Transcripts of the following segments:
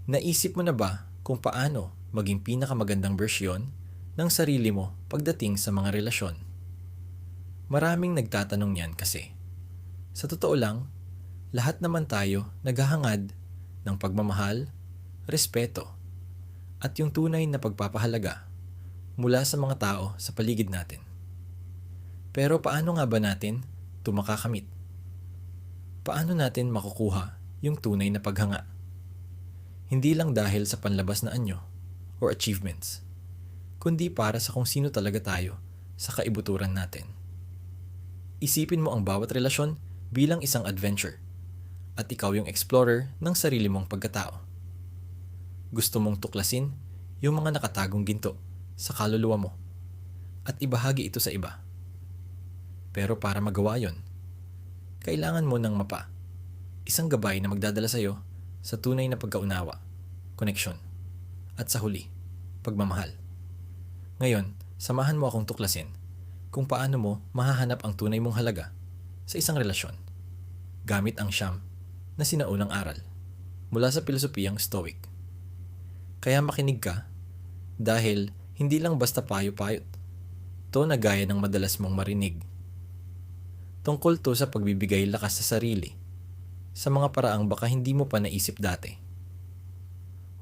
Naisip mo na ba kung paano maging pinakamagandang bersyon ng sarili mo pagdating sa mga relasyon? Maraming nagtatanong yan kasi, sa totoo lang, lahat naman tayo naghahangad ng pagmamahal, respeto, at yung tunay na pagpapahalaga mula sa mga tao sa paligid natin. Pero paano nga ba natin ito makakamit? Paano natin makukuha yung tunay na paghanga? Hindi lang dahil sa panlabas na anyo or achievements, kundi para sa kung sino talaga tayo sa kaibuturan natin. Isipin mo ang bawat relasyon bilang isang adventure at ikaw yung explorer ng sarili mong pagkatao. Gusto mong tuklasin yung mga nakatagong ginto sa kaluluwa mo at ibahagi ito sa iba. Pero para magawa yon, kailangan mo ng mapa, isang gabay na magdadala sa'yo sa tunay na pagkaunawa, koneksyon, at sa huli, pagmamahal. Ngayon, samahan mo akong tuklasin kung paano mo mahahanap ang tunay mong halaga sa isang relasyon gamit ang siyam na sinaunang aral mula sa pilosopiyang Stoic. Kaya makinig ka dahil hindi lang basta payo-payot. Ito na gaya ng madalas mong marinig. Tungkol to sa pagbibigay lakas sa sarili sa mga paraang baka hindi mo pa naisip dati.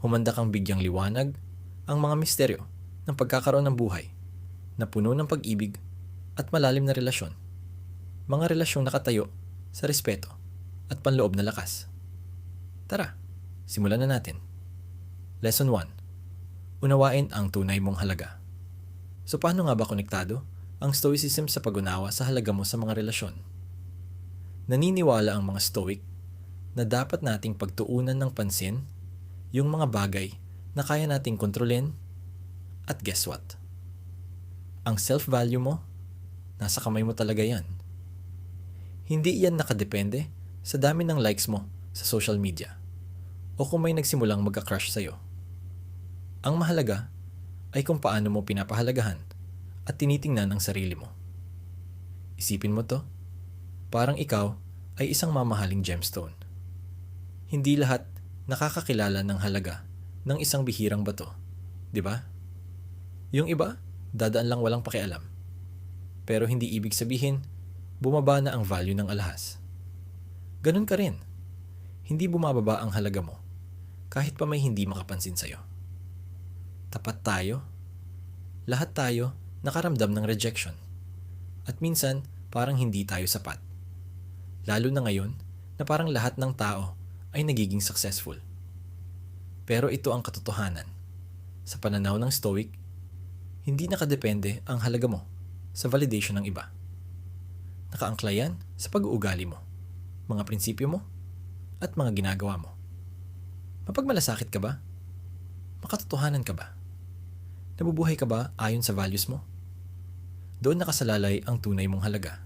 Humanda kang bigyang liwanag ang mga misteryo ng pagkakaroon ng buhay na puno ng pag-ibig at malalim na relasyon. Mga relasyong nakatayo sa respeto at panloob na lakas. Tara, simulan na natin. Lesson 1. Unawain ang tunay mong halaga. So paano nga ba konektado ang Stoicism sa pag-unawa sa halaga mo sa mga relasyon? Naniniwala ang mga Stoic na dapat nating pagtuunan ng pansin yung mga bagay na kaya nating kontrolin at guess what? Ang self-value mo, nasa kamay mo talaga yan. Hindi yan nakadepende sa dami ng likes mo sa social media o kung may nagsimulang magka-crush sa'yo. Ang mahalaga ay kung paano mo pinapahalagahan at tinitingnan ang sarili mo. Isipin mo to, parang ikaw ay isang mamahaling gemstone. Hindi lahat nakakakilala ng halaga ng isang bihirang bato, di ba? Yung iba, dadaan lang walang pakialam. Pero hindi ibig sabihin, bumaba na ang value ng alahas. Ganun ka rin. Hindi bumababa ang halaga mo, kahit pa may hindi makapansin sa'yo. Tapat tayo. Lahat tayo nakaramdam ng rejection. At minsan, parang hindi tayo sapat. Lalo na ngayon na parang lahat ng tao ay nagiging successful. Pero ito ang katotohanan. Sa pananaw ng Stoic, hindi nakadepende ang halaga mo sa validation ng iba. Nakaangkla yan sa pag-uugali mo, mga prinsipyo mo, at mga ginagawa mo. Mapagmalasakit ka ba? Makatotohanan ka ba? Nabubuhay ka ba ayon sa values mo? Doon nakasalalay ang tunay mong halaga.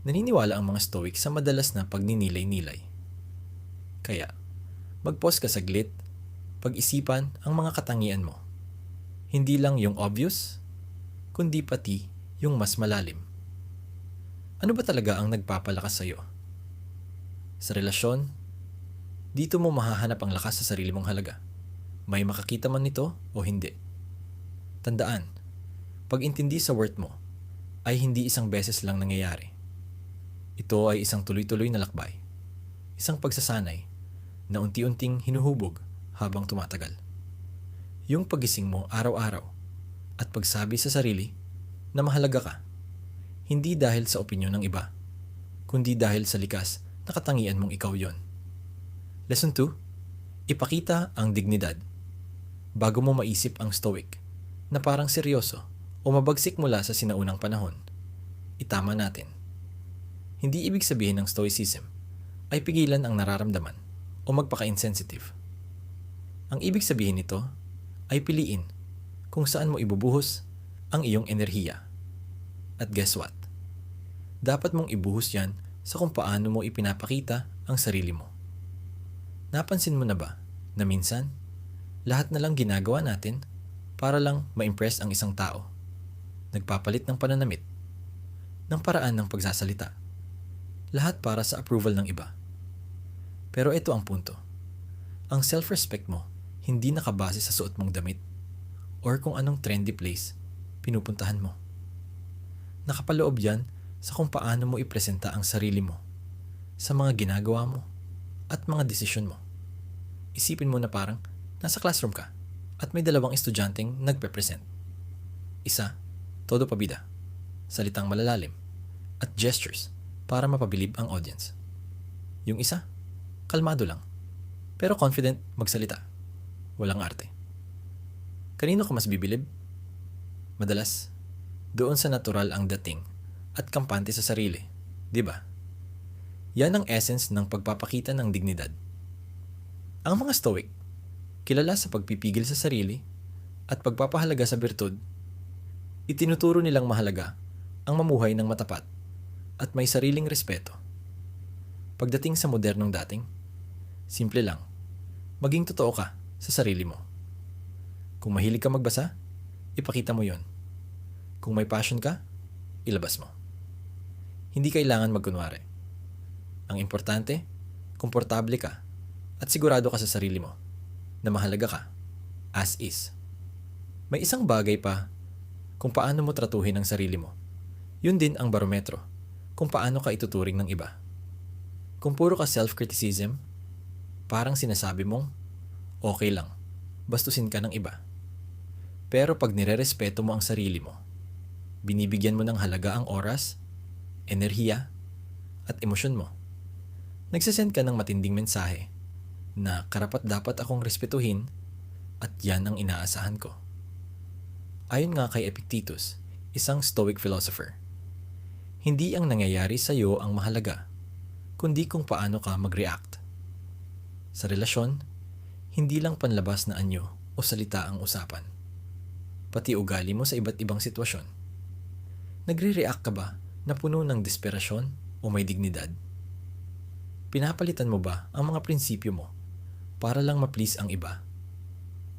Naniniwala ang mga Stoic sa madalas na pagninilay-nilay. Kaya, mag-pause ka saglit, pag-isipan ang mga katangian mo. Hindi lang yung obvious, kundi pati yung mas malalim. Ano ba talaga ang nagpapalakas sa'yo? Sa relasyon, dito mo mahahanap ang lakas sa sarili mong halaga. May makakita man nito o hindi. Tandaan, pag-intindi sa worth mo ay hindi isang beses lang nangyayari. Ito ay isang tuloy-tuloy na lakbay. Isang pagsasanay na unti-unting hinuhubog habang tumatagal. Yung pagising mo araw-araw at pagsabi sa sarili na mahalaga ka, hindi dahil sa opinyon ng iba, kundi dahil sa likas na katangian mong ikaw yon. Lesson 2. Ipakita ang dignidad. Bago mo maisip ang Stoic na parang seryoso o mabagsik mula sa sinaunang panahon, itama natin. Hindi ibig sabihin ng Stoicism ay pigilan ang nararamdaman o magpaka-insensitive. Ang ibig sabihin nito ay piliin kung saan mo ibubuhos ang iyong enerhiya. At guess what? Dapat mong ibuhos yan sa kung paano mo ipinapakita ang sarili mo. Napansin mo na ba na minsan, lahat na lang ginagawa natin para lang ma-impress ang isang tao? Nagpapalit ng pananamit, ng paraan ng pagsasalita. Lahat para sa approval ng iba. Pero ito ang punto. Ang self-respect mo hindi nakabase sa suot mong damit or kung anong trendy place pinupuntahan mo. Nakapaloob yan sa kung paano mo ipresenta ang sarili mo sa mga ginagawa mo at mga desisyon mo. Isipin mo na parang nasa classroom ka at may dalawang estudyanteng nagpe-present. Isa, todo pabida, salitang malalalim, at gestures para mapabilib ang audience. Yung isa, kalmado lang, pero confident magsalita, walang arte. Kanino ka mas bibilib? Madalas, doon sa natural ang dating at kampante sa sarili, di ba? Yan ang essence ng pagpapakita ng dignidad. Ang mga Stoic, kilala sa pagpipigil sa sarili at pagpapahalaga sa birtud, itinuturo nilang mahalaga ang mamuhay ng matapat at may sariling respeto. Pagdating sa modernong dating, simple lang, maging totoo ka sa sarili mo. Kung mahilig ka magbasa, ipakita mo yon. Kung may passion ka, ilabas mo. Hindi kailangan magkunwari. Ang importante, komportable ka at sigurado ka sa sarili mo na mahalaga ka as is. May isang bagay pa kung paano mo tratuhin ang sarili mo. Yun din ang barometro kung paano ka ituturing ng iba. Kung puro ka self-criticism, parang sinasabi mong, okay lang, bastusin ka ng iba. Pero pag nirerespeto mo ang sarili mo, binibigyan mo ng halaga ang oras, enerhiya, at emosyon mo, nagsasend ka ng matinding mensahe na karapat-dapat akong respetuhin at yan ang inaasahan ko. Ayon nga kay Epictetus, isang Stoic philosopher, hindi ang nangyayari sa iyo ang mahalaga, kundi kung paano ka mag-react. Sa relasyon, hindi lang panlabas na anyo o salita ang usapan, pati ugali mo sa iba't ibang sitwasyon. Nagre-react ka ba na puno ng desperasyon o may dignidad? Pinapalitan mo ba ang mga prinsipyo mo para lang ma-please ang iba?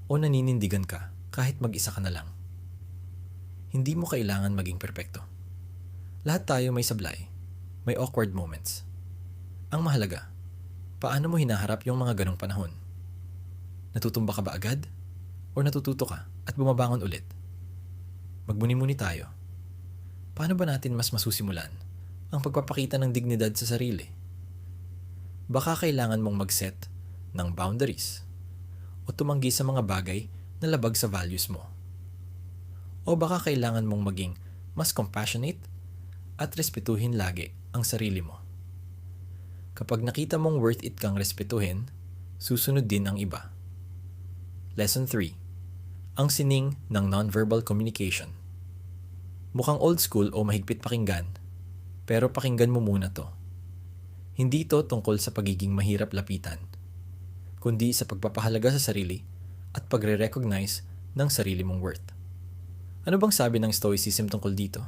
O naninindigan ka kahit mag-isa ka na lang? Hindi mo kailangan maging perpekto. Lahat tayo may sablay, may awkward moments. Ang mahalaga, paano mo hinaharap yung mga ganong panahon? Natutumba ka ba agad? O natututo ka at bumabangon ulit? Magmuni-muni tayo. Paano ba natin mas masusimulan ang pagpapakita ng dignidad sa sarili? Baka kailangan mong mag-set ng boundaries o tumanggi sa mga bagay na labag sa values mo. O baka kailangan mong maging mas compassionate at respetuhin lagi ang sarili mo. Kapag nakita mong worth it kang respetuhin, susunod din ang iba. Lesson 3. Ang sining ng nonverbal communication. Mukhang old school o mahigpit pakinggan, pero pakinggan mo muna to. Hindi ito tungkol sa pagiging mahirap lapitan, kundi sa pagpapahalaga sa sarili at pagre-recognize ng sarili mong worth. Ano bang sabi ng Stoicism tungkol dito?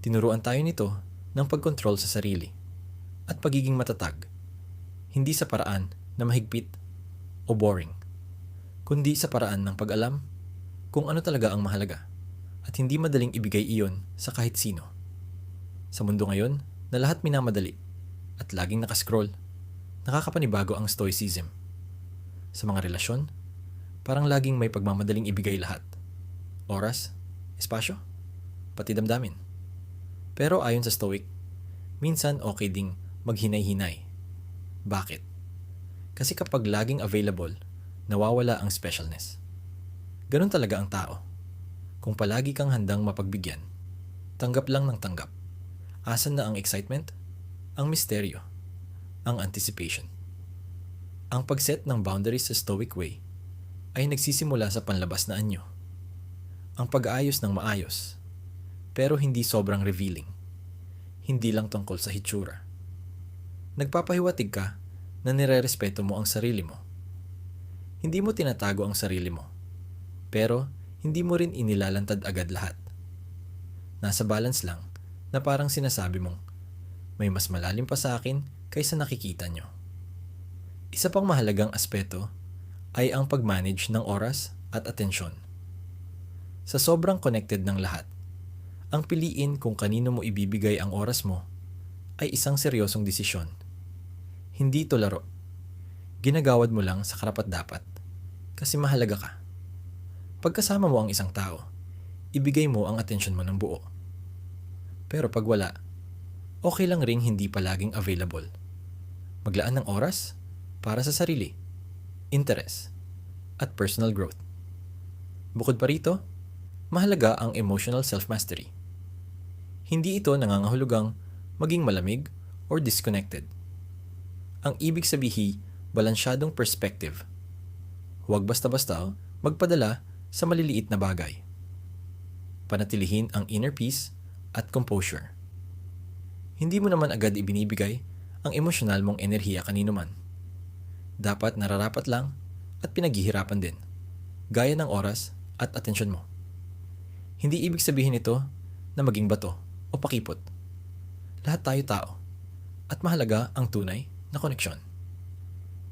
Tinuruan tayo nito ng pagkontrol sa sarili at pagiging matatag, hindi sa paraan na mahigpit o boring, kundi sa paraan ng pag-alam kung ano talaga ang mahalaga at hindi madaling ibigay iyon sa kahit sino. Sa mundo ngayon na lahat minamadali at laging nakascroll, nakakapanibago ang Stoicism. Sa mga relasyon, parang laging may pagmamadaling ibigay lahat. Oras, espasyo, pati damdamin. Pero ayon sa Stoic, minsan okay ding maghinay-hinay. Bakit? Kasi kapag laging available, nawawala ang specialness. Ganun talaga ang tao. Kung palagi kang handang mapagbigyan, tanggap lang ng tanggap. Asan na ang excitement? Ang misteryo? Ang anticipation? Ang pagset ng boundaries sa Stoic way ay nagsisimula sa panlabas na anyo. Ang pag-aayos ng maayos, pero hindi sobrang revealing. Hindi lang tungkol sa hitsura. Nagpapahiwatig ka na nirerespeto mo ang sarili mo. Hindi mo tinatago ang sarili mo, pero hindi mo rin inilalantad agad lahat. Nasa balance lang na parang sinasabi mong, may mas malalim pa sa akin kaysa nakikita nyo. Isa pang mahalagang aspeto ay ang pag-manage ng oras at atensyon. Sa sobrang connected ng lahat, ang piliin kung kanino mo ibibigay ang oras mo ay isang seryosong desisyon. Hindi ito laro. Ginagawad mo lang sa karapat-dapat kasi mahalaga ka. Pagkasama mo ang isang tao, ibigay mo ang atensyon mo ng buo. Pero pag wala, okay lang ring hindi palaging available. Maglaan ng oras para sa sarili, interest, at personal growth. Bukod pa rito, mahalaga ang emotional self-mastery. Hindi ito nangangahulugang maging malamig or disconnected. Ang ibig sabihin, balansyadong perspective. Huwag basta-basta magpadala sa maliliit na bagay. Panatilihin ang inner peace at composure. Hindi mo naman agad ibinibigay ang emosyonal mong enerhiya kanino man. Dapat nararapat lang at pinaghihirapan din, gaya ng oras at atensyon mo. Hindi ibig sabihin ito na maging bato o pakipot. Lahat tayo tao at mahalaga ang tunay na koneksyon.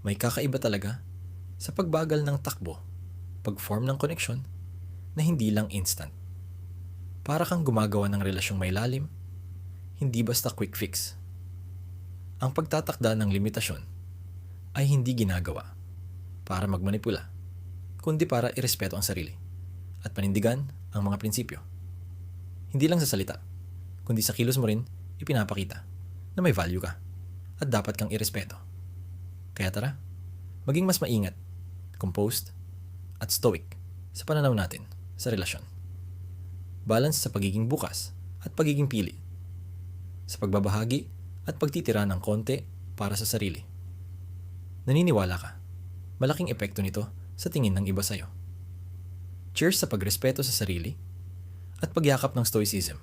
May kakaiba talaga sa pagbagal ng takbo, pag-form ng koneksyon na hindi lang instant. Para kang gumagawa ng relasyong may lalim, hindi basta quick fix. Ang pagtatakda ng limitasyon ay hindi ginagawa para magmanipula, kundi para irespeto ang sarili at panindigan ang mga prinsipyo. Hindi lang sa salita, kundi sa kilos mo rin ipinapakita na may value ka at dapat kang irespeto. Kaya tara, maging mas maingat, composed, at stoic sa pananaw natin sa relasyon. Balance sa pagiging bukas at pagiging pili. Sa pagbabahagi at pagtitira ng konti para sa sarili. Naniniwala ka, malaking epekto nito sa tingin ng iba sa'yo. Cheers sa pagrespeto sa sarili at pagyakap ng stoicism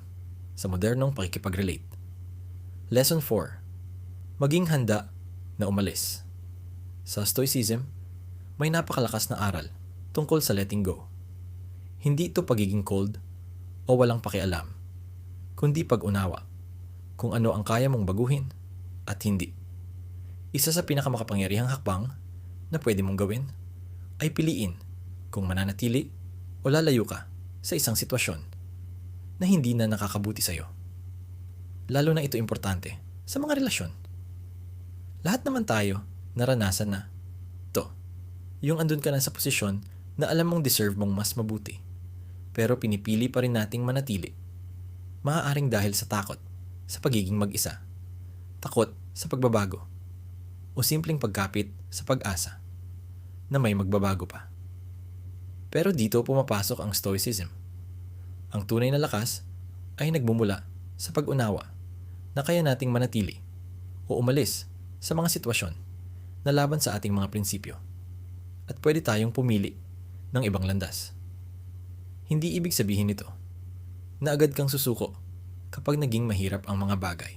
sa modernong pakikipag-relate. Lesson 4. Maging handa na umalis. Sa stoicism, may napakalakas na aral tungkol sa letting go. Hindi ito pagiging cold o walang pakialam, kundi pag-unawa kung ano ang kaya mong baguhin at hindi. Isa sa pinakamakapangyarihang hakbang na pwede mong gawin ay piliin kung mananatili o lalayo ka sa isang sitwasyon na hindi na nakakabuti sa'yo. Lalo na ito importante sa mga relasyon. Lahat naman tayo naranasan na to. Yung andun ka na sa posisyon na alam mong deserve mong mas mabuti, pero pinipili pa rin nating manatili. Maaaring dahil sa takot sa pagiging mag-isa, takot sa pagbabago, o simpleng pagkapit sa pag-asa na may magbabago pa. Pero dito pumapasok ang stoicism. Ang tunay na lakas ay nagmumula sa pag-unawa na kaya nating manatili o umalis sa mga sitwasyon na laban sa ating mga prinsipyo at pwede tayong pumili ng ibang landas. Hindi ibig sabihin nito na agad kang susuko kapag naging mahirap ang mga bagay.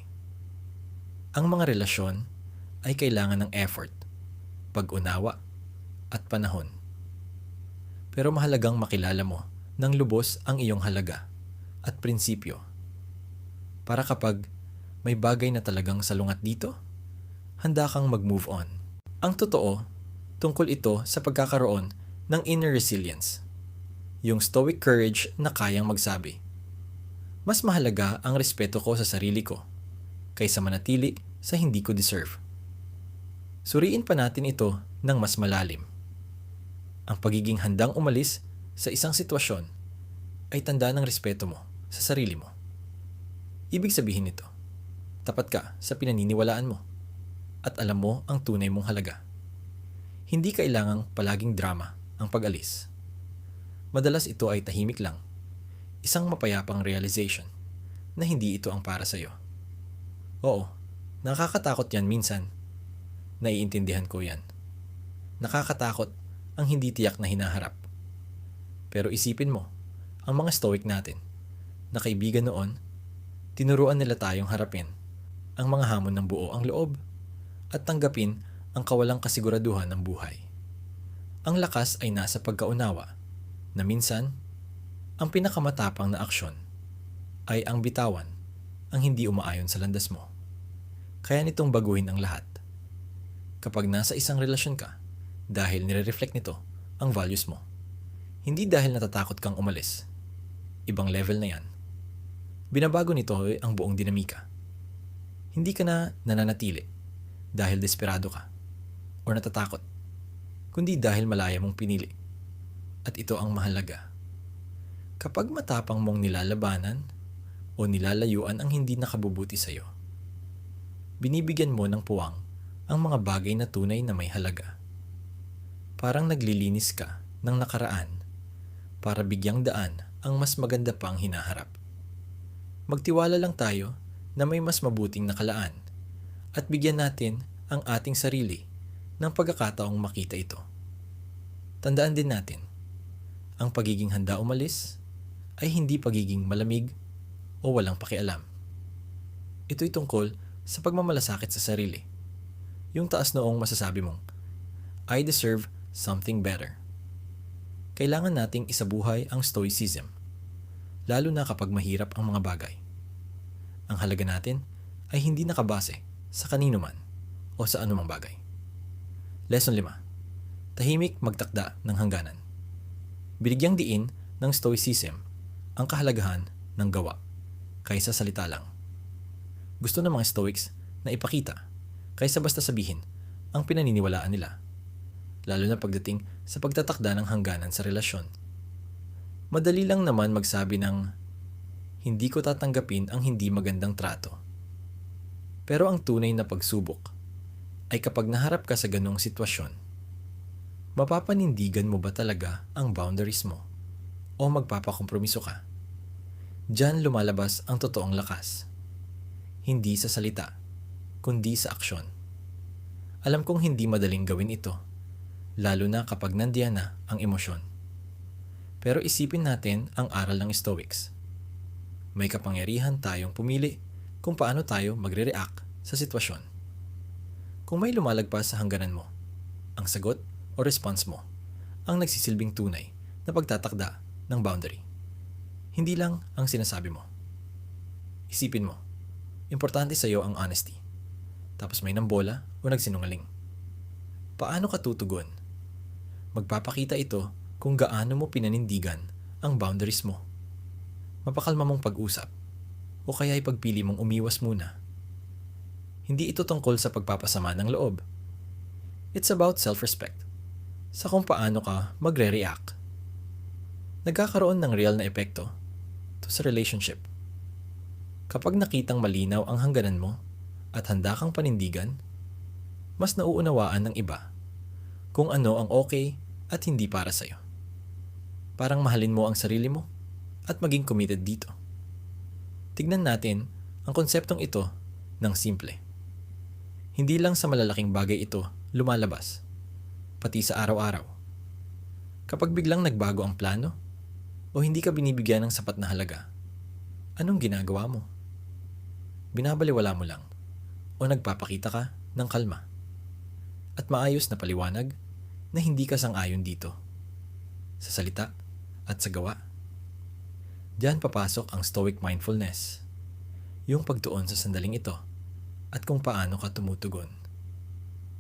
Ang mga relasyon ay kailangan ng effort, pag-unawa, at panahon. Pero mahalagang makilala mo ng lubos ang iyong halaga at prinsipyo para kapag may bagay na talagang salungat dito, handa kang mag-move on. Ang totoo, tungkol ito sa pagkakaroon ng inner resilience. Yung stoic courage na kayang magsabi, mas mahalaga ang respeto ko sa sarili ko kaysa manatili sa hindi ko deserve. Suriin pa natin ito ng mas malalim. Ang pagiging handang umalis sa isang sitwasyon ay tanda ng respeto mo sa sarili mo. Ibig sabihin nito, tapat ka sa pinaniniwalaan mo at alam mo ang tunay mong halaga. Hindi kailangang palaging drama ang pag-alis. Madalas ito ay tahimik lang, isang mapayapang realization na hindi ito ang para sa'yo. Oo, nakakatakot yan minsan. Naiintindihan ko yan. Nakakatakot ang hindi tiyak na hinaharap. Pero isipin mo, ang mga stoic natin, na kaibigan noon, tinuruan nila tayong harapin ang mga hamon ng buo ang loob at tanggapin ang kawalang kasiguraduhan ng buhay. Ang lakas ay nasa pagkaunawa na minsan, ang pinakamatapang na aksyon ay ang bitawan ang hindi umaayon sa landas mo. Kaya nitong baguhin ang lahat. Kapag nasa isang relasyon ka, dahil nire-reflect nito ang values mo. Hindi dahil natatakot kang umalis. Ibang level na yan. Binabago nito ang buong dinamika. Hindi ka na nananatili dahil desperado ka. o natatakot, kundi dahil malaya mong pinili. At ito ang mahalaga. Kapag matapang mong nilalabanan o nilalayuan ang hindi nakabubuti sa'yo, binibigyan mo ng puwang ang mga bagay na tunay na may halaga. Parang naglilinis ka ng nakaraan para bigyang daan ang mas maganda pang hinaharap. Magtiwala lang tayo na may mas mabuting nakalaan at bigyan natin ang ating sarili ng pagkakataong makita ito. Tandaan din natin, ang pagiging handa umalis ay hindi pagiging malamig o walang pakialam. Ito'y tungkol sa pagmamalasakit sa sarili. Yung taas noong masasabi mong, I deserve something better. Kailangan nating isabuhay ang stoicism, lalo na kapag mahirap ang mga bagay. Ang halaga natin ay hindi nakabase sa kanino man o sa anumang bagay. Lesson 5. Tahimik magtakda ng hangganan. Binigyang diin ng stoicism ang kahalagahan ng gawa kaysa salita lang. Gusto ng mga Stoics na ipakita kaysa basta sabihin ang pinaniniwalaan nila, lalo na pagdating sa pagtatakda ng hangganan sa relasyon. Madali lang naman magsabi ng, hindi ko tatanggapin ang hindi magandang trato. Pero ang tunay na pagsubok ay kapag naharap ka sa ganong sitwasyon, mapapanindigan mo ba talaga ang boundaries mo o magpapakompromiso ka? Diyan lumalabas ang totoong lakas. Hindi sa salita, kundi sa aksyon. Alam kong hindi madaling gawin ito, lalo na kapag nandiyan na ang emosyon. Pero isipin natin ang aral ng Stoics. May kapangyarihan tayong pumili kung paano tayo magre-react sa sitwasyon. Kung may lumalagpas sa hangganan mo, ang sagot o response mo ang nagsisilbing tunay na pagtatakda ng boundary. Hindi lang ang sinasabi mo. Isipin mo, importante sa iyo ang honesty. Tapos may nambola o nagsinungaling. Paano ka tutugon? Magpapakita ito kung gaano mo pinanindigan ang boundaries mo. Mapakalma mong pag-usap o kaya ipagpili mong umiwas muna. Hindi ito tungkol sa pagpapasama ng loob. It's about self-respect. Sa kung paano ka magre-react. Nagkakaroon ng real na epekto to sa relationship. Kapag nakitang malinaw ang hangganan mo at handa kang panindigan, mas nauunawaan ng iba kung ano ang okay at hindi para sa'yo. Parang mahalin mo ang sarili mo at maging committed dito. Tignan natin ang konseptong ito ng simple. Hindi lang sa malalaking bagay ito lumalabas, pati sa araw-araw. Kapag biglang nagbago ang plano o hindi ka binibigyan ng sapat na halaga, anong ginagawa mo? Binabaliwala mo lang o nagpapakita ka ng kalma at maayos na paliwanag na hindi ka sang-ayon dito, sa salita at sa gawa. Diyan papasok ang Stoic mindfulness, yung pagtuon sa sandaling ito at kung paano ka tumutugon.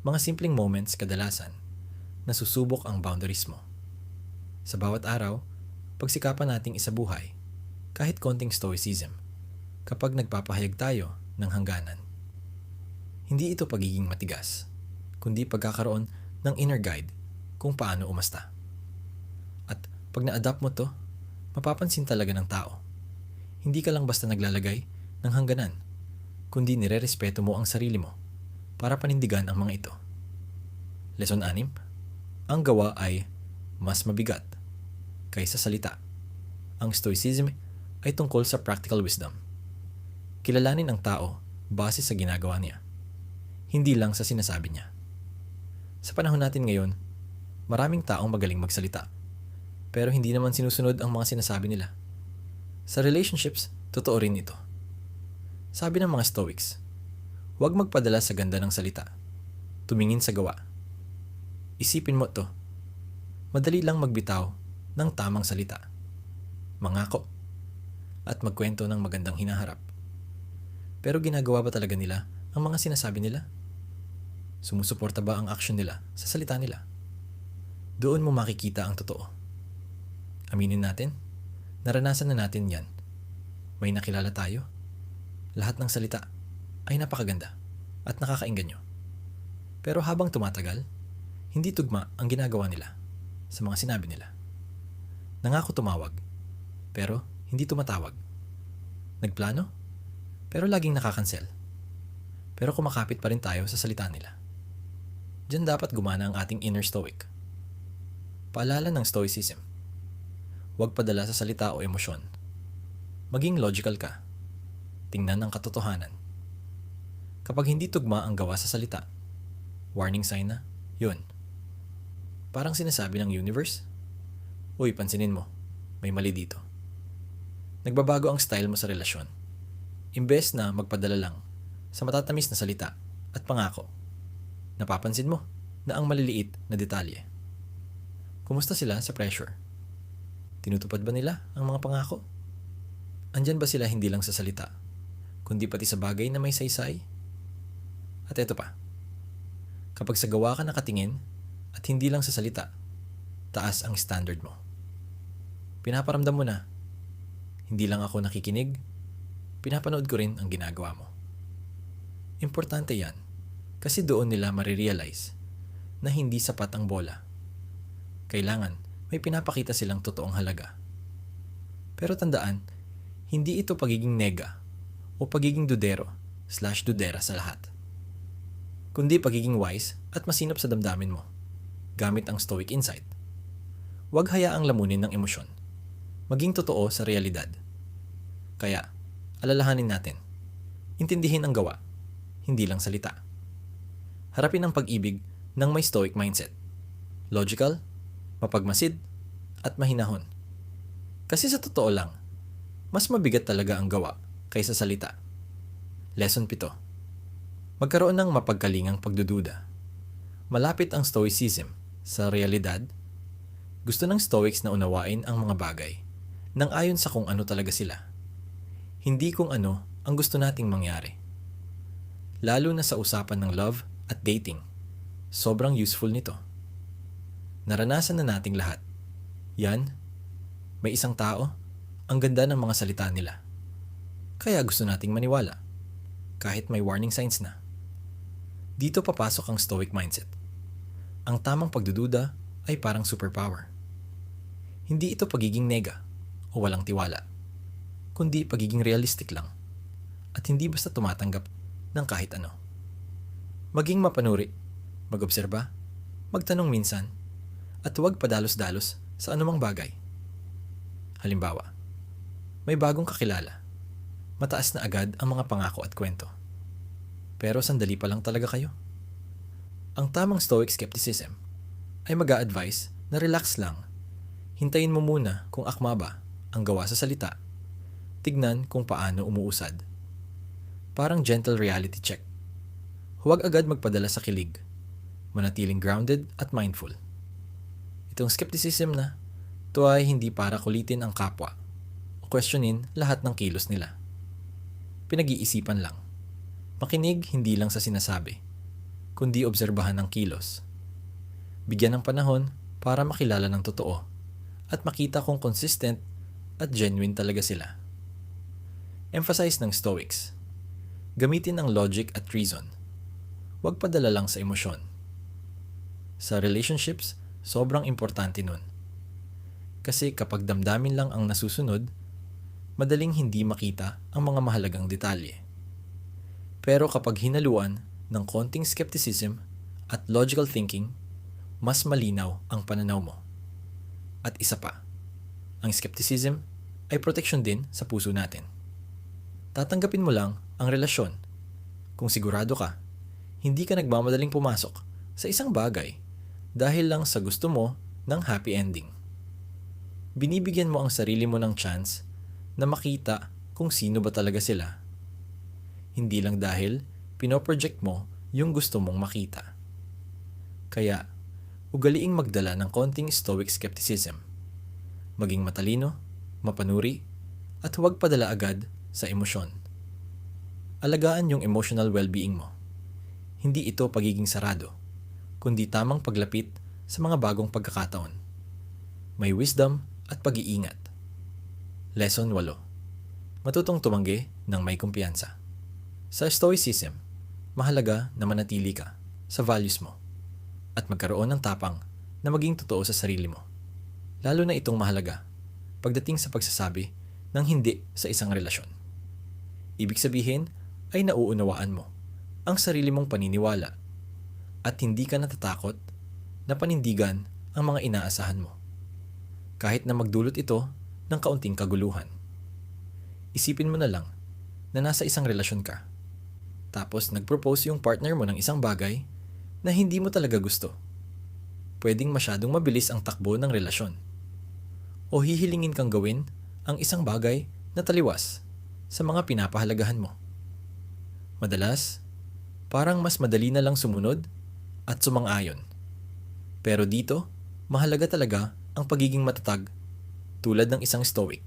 Mga simpleng moments kadalasan na susubok ang boundaries mo. Sa bawat araw, pagsikapan nating isabuhay kahit konting stoicism kapag nagpapahayag tayo ng hangganan. Hindi ito pagiging matigas, kundi pagkakaroon ng inner guide kung paano umasta. At pag na-adapt mo to, mapapansin talaga ng tao. Hindi ka lang basta naglalagay ng hangganan, kundi nire-respeto mo ang sarili mo para panindigan ang mga ito. Lesson 6. Ang gawa ay mas mabigat kaysa salita. Ang Stoicism ay tungkol sa practical wisdom. Kilalanin ang tao base sa ginagawa niya, hindi lang sa sinasabi niya. Sa panahon natin ngayon, maraming taong magaling magsalita, pero hindi naman sinusunod ang mga sinasabi nila. Sa relationships, totoo rin ito. Sabi ng mga Stoics, huwag magpadala sa ganda ng salita. Tumingin sa gawa. Isipin mo to. Madali lang magbitaw ng tamang salita. Mangako. At magkwento ng magandang hinaharap. Pero ginagawa ba talaga nila ang mga sinasabi nila? Sumusuporta ba ang aksyon nila sa salita nila? Doon mo makikita ang totoo. Aminin natin, naranasan na natin yan. May nakilala tayo. Lahat ng salita ay napakaganda at nakakaingganyo. Pero habang tumatagal, Hindi tugma ang ginagawa nila sa mga sinabi nila. Nangako tumawag, pero hindi tumatawag. Nagplano, pero laging nakakansel. Pero kumakapit pa rin tayo sa salita nila. Diyan dapat gumana ang ating inner stoic. Paalala ng stoicism. Huwag padala sa salita o emosyon. Maging logical ka. Tingnan ang katotohanan. Kapag hindi tugma ang gawa sa salita, warning sign na, yun. Parang sinasabi ng universe, uy, pansinin mo, may mali dito. Nagbabago ang style mo sa relasyon. Imbes na magpadala lang sa matatamis na salita at pangako, napapansin mo na ang maliliit na detalye. Kumusta sila sa pressure? Tinutupad ba nila ang mga pangako? Andyan ba sila hindi lang sa salita, kundi pati sa bagay na may saysay? At eto pa, kapag sa gawa ka nakatingin at hindi lang sa salita, taas ang standard mo. Pinaparamdam mo na, hindi lang ako nakikinig, pinapanood ko rin ang ginagawa mo. Importante yan, kasi doon nila marirealize na hindi sapat ang bola. Kailangan may pinapakita silang totoong halaga. Pero tandaan, hindi ito pagiging nega o pagiging dudero/dudera sa lahat. Kundi pagiging wise at masinop sa damdamin mo, gamit ang stoic insight. Huwag hayaang lamunin ng emosyon. Maging totoo sa realidad. Kaya, alalahanin natin. Intindihin ang gawa, hindi lang salita. Harapin ang pag-ibig ng may stoic mindset. Logical, mapagmasid, at mahinahon. Kasi sa totoo lang, mas mabigat talaga ang gawa kaysa salita. Lesson 7. Magkaroon ng mapagkalingang pagdududa. Malapit ang stoicism sa realidad. Gusto ng stoics na unawain ang mga bagay nang ayon sa kung ano talaga sila. Hindi kung ano ang gusto nating mangyari. Lalo na sa usapan ng love at dating, sobrang useful nito. Naranasan na nating lahat. Yan, may isang tao, ang ganda ng mga salita nila. Kaya gusto nating maniwala, kahit may warning signs na. Dito papasok ang stoic mindset. Ang tamang pagdududa ay parang superpower. Hindi ito pagiging nega o walang tiwala, kundi pagiging realistic lang at hindi basta tumatanggap ng kahit ano. Maging mapanuri, mag-obserba, magtanong minsan, at huwag padalos-dalos sa anumang bagay. Halimbawa, may bagong kakilala. Mataas na agad ang mga pangako at kwento. Pero sandali pa lang talaga kayo. Ang tamang stoic skepticism ay mag-a-advise na relax lang. Hintayin mo muna kung akma ba ang gawa sa salita. Tignan kung paano umuusad. Parang gentle reality check. Huwag agad magpadala sa kilig. Manatiling grounded at mindful. Itong skepticism na, ito ay hindi para kulitin ang kapwa o questionin lahat ng kilos nila. Pinag-iisipan lang. Makinig hindi lang sa sinasabi, kundi obserbahan ang kilos. Bigyan ng panahon para makilala ng totoo at makita kung consistent at genuine talaga sila. Emphasize ng Stoics. Gamitin ang logic at reason. Huwag padala lang sa emosyon. Sa relationships, sobrang importante nun. Kasi kapag damdamin lang ang nasusunod, madaling hindi makita ang mga mahalagang detalye. Pero kapag hinaluan ng konting skepticism at logical thinking, mas malinaw ang pananaw mo. At isa pa, ang skepticism ay protection din sa puso natin. Tatanggapin mo lang ang relasyon kung sigurado ka, hindi ka nagmamadaling pumasok sa isang bagay dahil lang sa gusto mo ng happy ending. Binibigyan mo ang sarili mo ng chance na makita kung sino ba talaga sila. Hindi lang dahil pinoproject mo yung gusto mong makita. Kaya, ugaliing magdala ng konting stoic skepticism. Maging matalino, mapanuri, at huwag padala agad sa emosyon. Alagaan yung emotional well-being mo. Hindi ito pagiging sarado, kundi tamang paglapit sa mga bagong pagkakataon. May wisdom at pag-iingat. Lesson 8. Matutong tumanggi ng may kumpiyansa. Sa Stoicism, mahalaga na manatili ka sa values mo. at magkaroon ng tapang na maging totoo sa sarili mo. Lalo na itong mahalaga pagdating sa pagsasabi ng hindi sa isang relasyon. Ibig sabihin ay nauunawaan mo ang sarili mong paniniwala at hindi ka natatakot na panindigan ang mga inaasahan mo. Kahit na magdulot ito ng kaunting kaguluhan. Isipin mo na lang na nasa isang relasyon ka. Tapos nag-propose yung partner mo ng isang bagay na hindi mo talaga gusto. Pwedeng masyadong mabilis ang takbo ng relasyon. O hihilingin kang gawin ang isang bagay na taliwas sa mga pinapahalagahan mo. Madalas, parang mas madali na lang sumunod at sumang-ayon. Pero dito, mahalaga talaga ang pagiging matatag tulad ng isang stoic.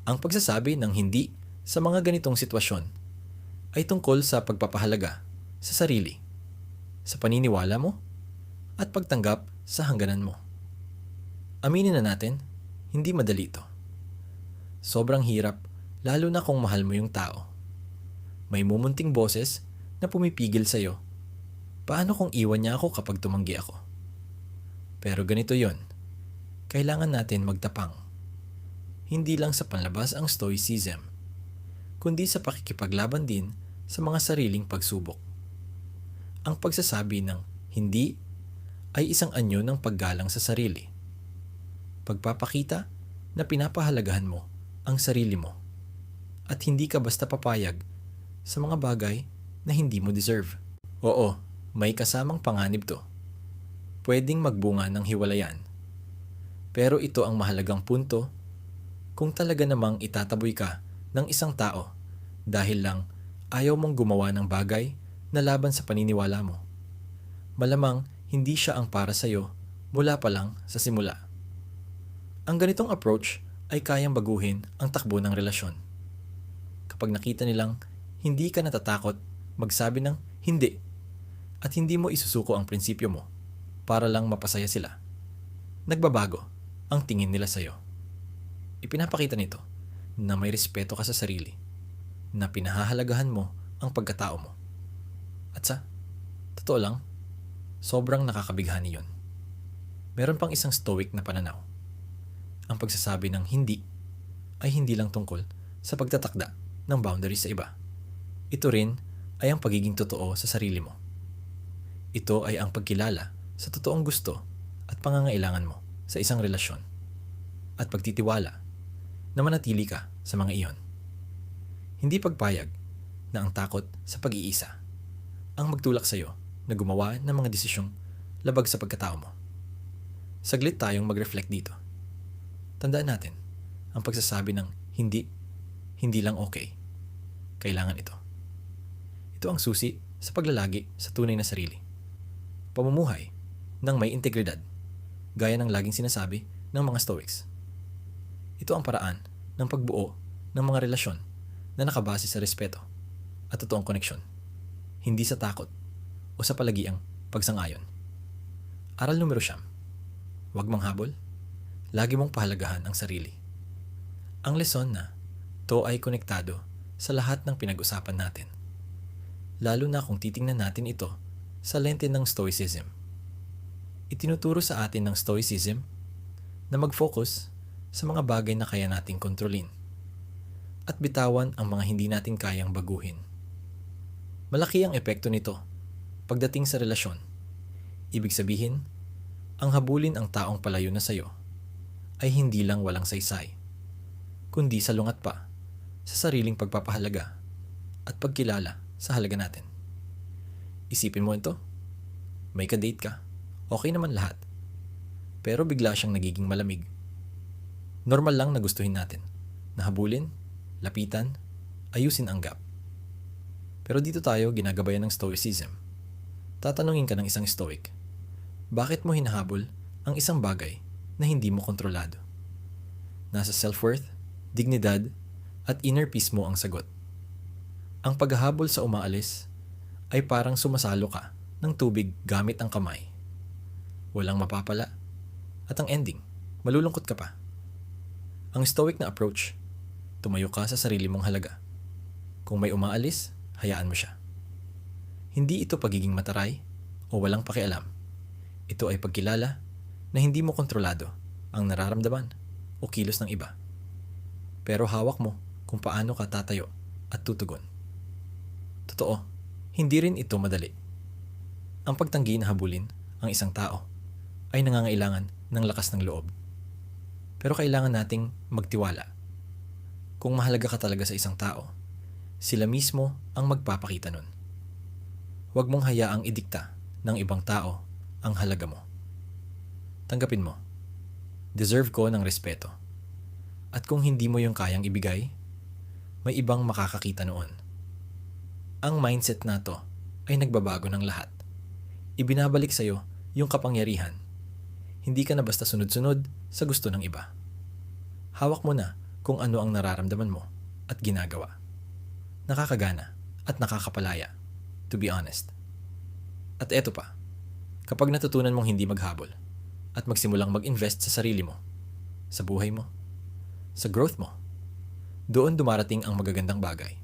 Ang pagsasabi ng hindi sa mga ganitong sitwasyon ay tungkol sa pagpapahalaga sa sarili, sa paniniwala mo, at pagtanggap sa hangganan mo. Aminin na natin, hindi madali ito. Sobrang hirap, lalo na kung mahal mo yung tao. May mumunting boses na pumipigil sa'yo. Paano kung iwan niya ako kapag tumanggi ako? Pero ganito yon. Kailangan natin magtapang. Hindi lang sa panlabas ang stoicism, kundi sa pakikipaglaban din sa mga sariling pagsubok. Ang pagsasabi ng hindi ay isang anyo ng paggalang sa sarili. Pagpapakita na pinapahalagahan mo ang sarili mo at hindi ka basta papayag sa mga bagay na hindi mo deserve. Oo, may kasamang panganib to. Pwedeng magbunga ng hiwalayan. Pero ito ang mahalagang punto kung talaga namang itataboy ka ng isang tao dahil lang ayaw mong gumawa ng bagay na laban sa paniniwala mo. Malamang hindi siya ang para sa'yo mula pa lang sa simula. Ang ganitong approach ay kayang baguhin ang takbo ng relasyon. Kapag nakita nilang hindi ka natatakot magsabi ng hindi at hindi mo isusuko ang prinsipyo mo para lang mapasaya sila, nagbabago ang tingin nila sa'yo. Ipinapakita nito na may respeto ka sa sarili, na pinahahalagahan mo ang pagkatao mo. At sa totoo lang, sobrang nakakabighani yon. Meron pang isang stoic na pananaw. Ang pagsasabi ng hindi ay hindi lang tungkol sa pagtatakda ng boundaries sa iba. Ito rin ay ang pagiging totoo sa sarili mo. Ito ay ang pagkilala sa totoong gusto at pangangailangan mo sa isang relasyon at pagtitiwala na manatili ka sa mga iyon. Hindi pagpayag na ang takot sa pag-iisa ang magtulak sa iyo na gumawa ng mga desisyong labag sa pagkatao mo. Saglit tayong mag-reflect dito. Tandaan natin, ang pagsasabi ng hindi lang okay. Kailangan ito. Ito ang susi sa paglalagi sa tunay na sarili. Pamumuhay ng may integridad, gaya ng laging sinasabi ng mga Stoics. Ito ang paraan ng pagbuo ng mga relasyon na nakabase sa respeto at totoong koneksyon, hindi sa takot o sa palagiang pagsang-ayon. Aral numero 9. Huwag manghabol, lagi mong pahalagahan ang sarili. Ang lesson na to ay konektado sa lahat ng pinag-usapan natin, lalo na kung titingnan natin ito sa lente ng Stoicism. Itinuturo sa atin ng Stoicism na mag-focus sa mga bagay na kaya nating kontrolin at bitawan ang mga hindi natin kayang baguhin. Malaki ang epekto nito pagdating sa relasyon. Ibig sabihin, ang habulin ang taong palayo na sayo ay hindi lang walang saysay, kundi salungat pa sa sariling pagpapahalaga at pagkilala sa halaga natin. Isipin mo ito, may ka-date ka, okay naman lahat, pero bigla siyang nagiging malamig. Normal lang na gustuhin natin, na habulin, lapitan, ayusin ang gap. Pero dito tayo ginagabayan ng Stoicism. Tatanungin ka ng isang Stoic, bakit mo hinahabol ang isang bagay na hindi mo kontrolado? Nasa self-worth, dignidad, at inner peace mo ang sagot. Ang paghahabol sa umaalis ay parang sumasalo ka ng tubig gamit ang kamay. Walang mapapala, at ang ending, malulungkot ka pa. Ang Stoic na approach, tumayo ka sa sarili mong halaga. Kung may umaalis, hayaan mo siya. Hindi ito pagiging mataray o walang pakialam. Ito ay pagkilala na hindi mo kontrolado ang nararamdaman o kilos ng iba. Pero hawak mo kung paano ka tatayo at tutugon. Totoo, hindi rin ito madali. Ang pagtanggi na habulin ang isang tao ay nangangailangan ng lakas ng loob. Pero kailangan nating magtiwala. Kung mahalaga ka talaga sa isang tao, sila mismo ang magpapakita nun. Huwag mong hayaang idikta ng ibang tao ang halaga mo. Tanggapin mo. Deserve ko ng respeto. At kung hindi mo yung kayang ibigay, may ibang makakakita noon. Ang mindset na to ay nagbabago ng lahat. Ibinabalik sa'yo yung kapangyarihan. Hindi ka na basta sunod-sunod sa gusto ng iba. Hawak mo na kung ano ang nararamdaman mo at ginagawa. Nakakagana at nakakapalaya, to be honest. At eto pa, kapag natutunan mong hindi maghabol at magsimulang mag-invest sa sarili mo, sa buhay mo, sa growth mo, doon dumarating ang magagandang bagay.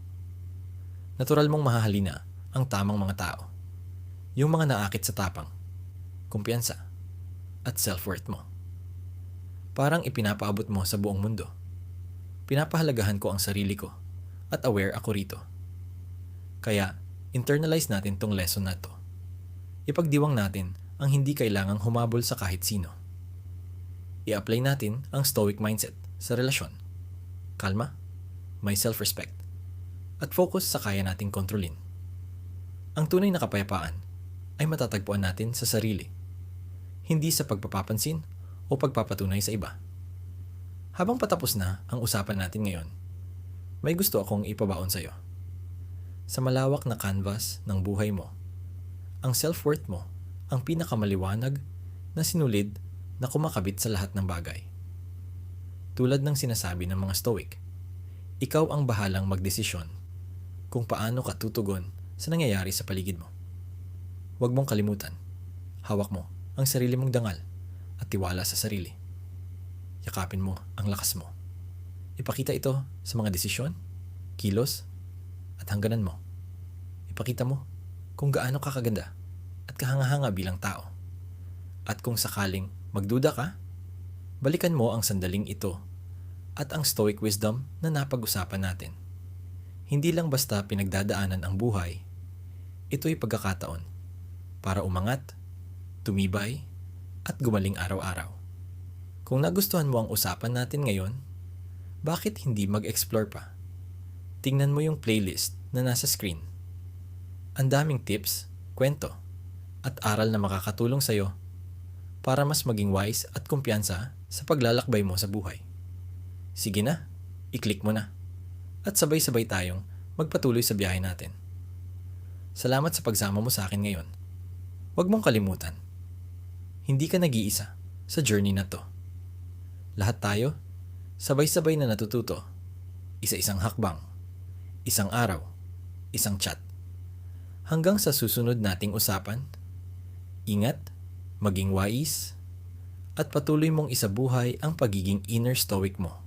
Natural mong mahahalina ang tamang mga tao, yung mga naakit sa tapang, kumpiyansa, at self-worth mo. Parang ipinapaabot mo sa buong mundo. Pinapahalagahan ko ang sarili ko at aware ako rito. Kaya, internalize natin tong lesson na to. Ipagdiwang natin ang hindi kailangang humabol sa kahit sino. I-apply natin ang stoic mindset sa relasyon. Kalma, may self-respect, at focus sa kaya nating kontrolin. Ang tunay na kapayapaan ay matatagpuan natin sa sarili, hindi sa pagpapapansin o pagpapatunay sa iba. Habang patapos na ang usapan natin ngayon, may gusto akong ipabaon sa iyo. Sa malawak na canvas ng buhay mo, ang self-worth mo ang pinakamaliwanag na sinulid na kumakabit sa lahat ng bagay. Tulad ng sinasabi ng mga Stoic, ikaw ang bahalang magdesisyon kung paano ka tutugon sa nangyayari sa paligid mo. Huwag mong kalimutan, hawak mo ang sarili mong dangal at tiwala sa sarili. Yakapin mo ang lakas mo. Ipakita ito sa mga desisyon, kilos, at hangganan mo. Ipakita mo kung gaano ka kaganda at kahanga-hanga bilang tao. At kung sakaling magduda ka, balikan mo ang sandaling ito at ang stoic wisdom na napag-usapan natin. Hindi lang basta pinagdadaanan ang buhay, ito'y pagkakataon para umangat, tumibay, at gumaling araw-araw. Kung nagustuhan mo ang usapan natin ngayon, bakit hindi mag-explore pa? Tingnan mo yung playlist na nasa screen. Ang daming tips, kwento, at aral na makakatulong sa'yo para mas maging wise at kumpiyansa sa paglalakbay mo sa buhay. Sige na, i-click mo na. At sabay-sabay tayong magpatuloy sa biyahe natin. Salamat sa pagsama mo sa akin ngayon. Huwag mong kalimutan, hindi ka nag-iisa sa journey na to. Lahat tayo, sabay-sabay na natututo. Isa-isang hakbang, isang araw, isang chat. Hanggang sa susunod nating usapan, ingat, maging wise, at patuloy mong isabuhay ang pagiging inner stoic mo.